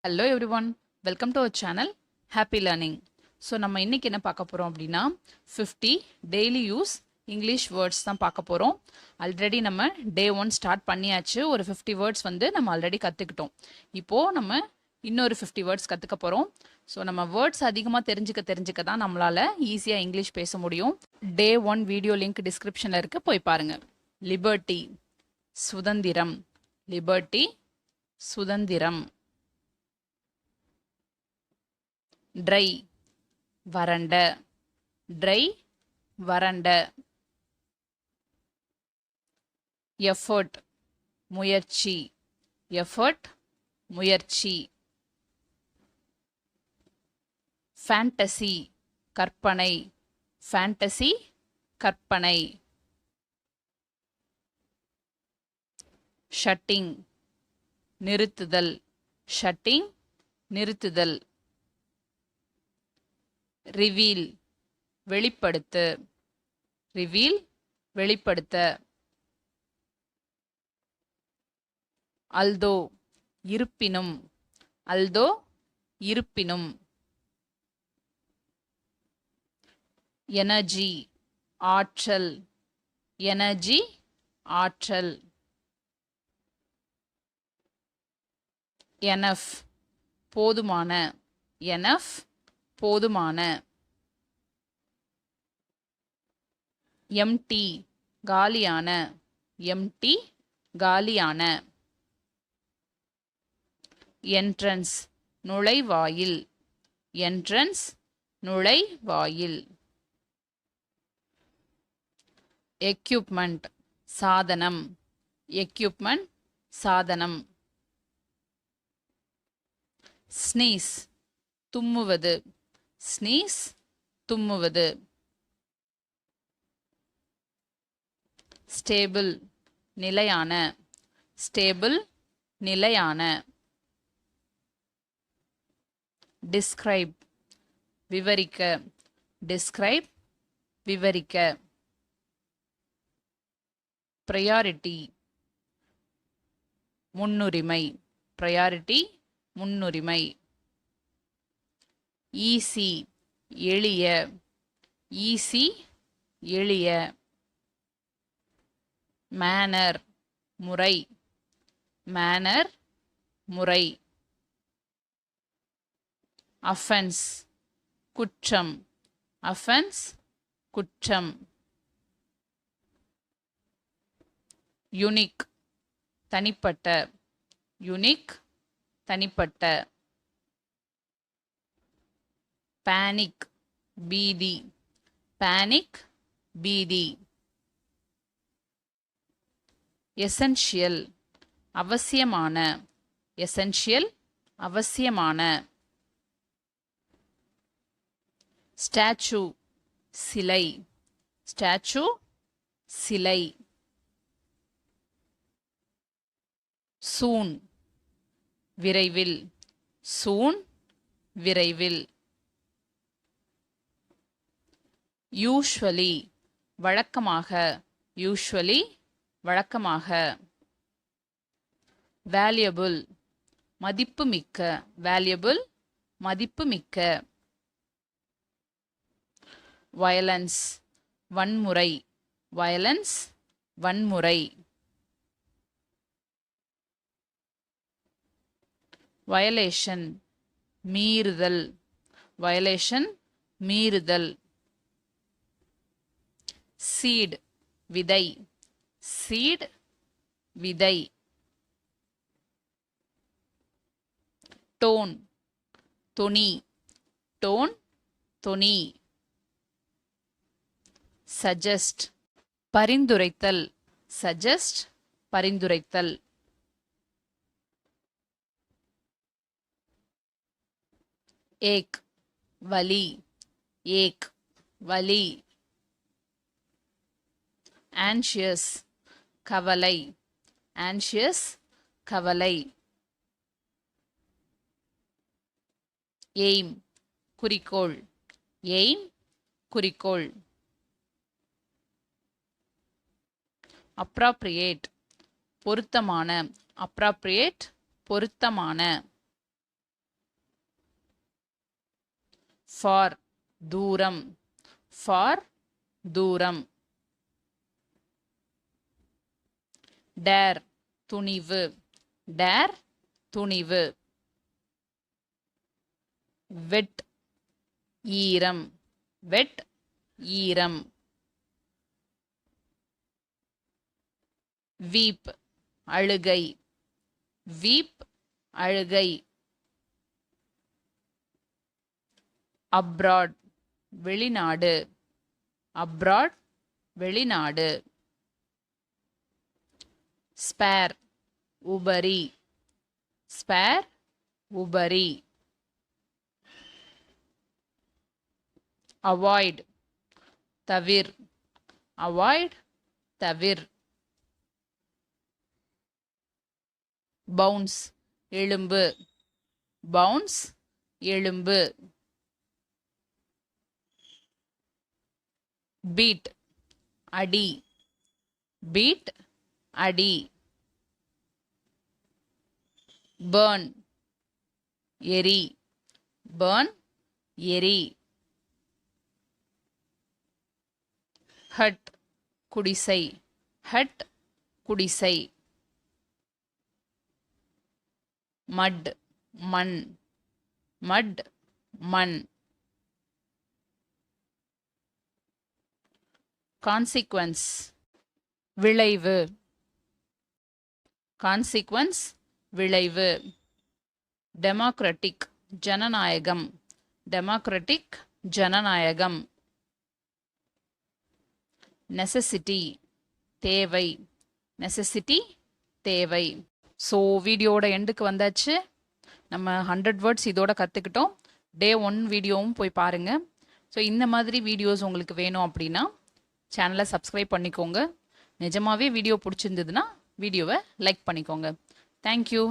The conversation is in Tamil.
Hello everyone, welcome to our channel Happy Learning. So நம்ம இன்னைக்கு என்ன பார்க்க போகிறோம் அப்படின்னா 50 டெய்லி யூஸ் இங்கிலீஷ் வேர்ட்ஸ் தான் பார்க்க போகிறோம். ஆல்ரெடி நம்ம டே 1 ஸ்டார்ட் பண்ணியாச்சு. ஒரு 50 வேர்ட்ஸ் வந்து நம்ம ஆல்ரெடி கற்றுக்கிட்டோம். இப்போது நம்ம இன்னொரு 50 வேர்ட்ஸ் கற்றுக்க போகிறோம். ஸோ நம்ம வேர்ட்ஸ் அதிகமாக தெரிஞ்சுக்க தான் நம்மளால் ஈஸியாக இங்கிலீஷ் பேச முடியும். டே 1 வீடியோ லிங்க் டிஸ்கிரிப்ஷனில் இருக்குது, போய் பாருங்கள். லிபர்ட்டி சுதந்திரம், லிபர்ட்டி சுதந்திரம். ட்ரை வறண்ட, ட்ரை வறண்ட. எஃபர்ட் முயற்சி, எஃபர்ட் முயற்சி. ஃபேண்டசி கற்பனை, ஃபேண்டசி கற்பனை. ஷட்டிங் நிறுத்துதல், ஷட்டிங் நிறுத்துதல். ரிவீல் வெளிப்படுத்து, ரிவீல் வெளிப்படுத்த. அல்தோ இருப்பினும், அல்தோ இருப்பினும். எனர்ஜி ஆற்றல், எனர்ஜி ஆற்றல். எனஃப் போதுமான, எனஃப் போதுமான. எம்டி காலியான, எம்டி காலியான. என்ட்ரன்ஸ் நுழைவாயில், என்ட்ரன்ஸ் நுழைவாயில். எக்யூப்மெண்ட் சாதனம், எக்யூப்மெண்ட் சாதனம். ஸ்னீஸ் தும்முவது, ஸ்னீஸ் தும்முவது. ஸ்டேபிள் நிலையான, ஸ்டேபிள் நிலையான. டிஸ்கிரைப் விவரிக்க, டிஸ்கிரைப் விவரிக்க. ப்ரையாரிட்டி முன்னுரிமை, ப்ரையாரிட்டி முன்னுரிமை. ஈஸி எளிய, ஈஸி எளிய. மேனர் முறை, மேனர் முறை. அஃபென்ஸ் குற்றம், அஃபென்ஸ் குற்றம். யுனிக் தனிப்பட்ட, யுனிக் தனிப்பட்ட. பேனிக் பீதி, பேனிக் பீதி. எசென்ஷியல் அவசியமான, எசென்ஷியல் அவசியமான. ஸ்டாச்சு சிலை, ஸ்டாச்சு சிலை. சூன் விரைவில், சூன் விரைவில். யூஷுவலி வழக்கமாக, யூஷுவலி வழக்கமாக. வேல்யூபிள் மதிப்புமிக்க, வேல்யூபிள் மதிப்புமிக்க. வயலன்ஸ் வன்முறை, வயலன்ஸ் வன்முறை. வயலேஷன் மீறுதல், வயலேஷன் மீறுதல். சீட் விதை, சீட் விதை. டோன் தொனி, டோன் தொனி. Suggest பரிந்துரைத்தல், suggest பரிந்துரைத்தல். ஏக் வலி, ஏக் வலி. anxious கவலை, anxious கவலை. எய்ம் குறிக்கோள், எய்ம் குறிக்கோள். appropriate பொருத்தமான, appropriate பொருத்தமான. far தூரம் far தூரம் dare துணிவு dare துணிவு wet ஈரம் wet ஈரம் weep அழுகை weep அழுகை abroad வெளிநாடு abroad வெளிநாடு spare உபரி spare உபரி avoid தவிர் avoid தவிர் bounce எலும்பு bounce எலும்பு beat அடி beat அடி burn எரி burn எரி hut குடிசை hut குடிசை mud மண் mud மண் consequence விளைவு consequence விளைவு democratic ஜனநாயகம் democratic ஜனநாயகம் necessity தேவை necessity தேவை ஸோ வீடியோட எண்டுக்கு வந்தாச்சு நம்ம 100 வேர்ட்ஸ் இதோட கற்றுக்கிட்டோம் டே 1 வீடியோவும் போய் பாருங்கள் ஸோ இந்த மாதிரி வீடியோஸ் உங்களுக்கு வேணும் அப்படின்னா சேனலை சப்ஸ்கிரைப் பண்ணிக்கோங்க நிஜமாவே வீடியோ பிடிச்சிருந்ததுன்னா வீடியோவை லைக் பண்ணிக்கோங்க தேங்க்யூ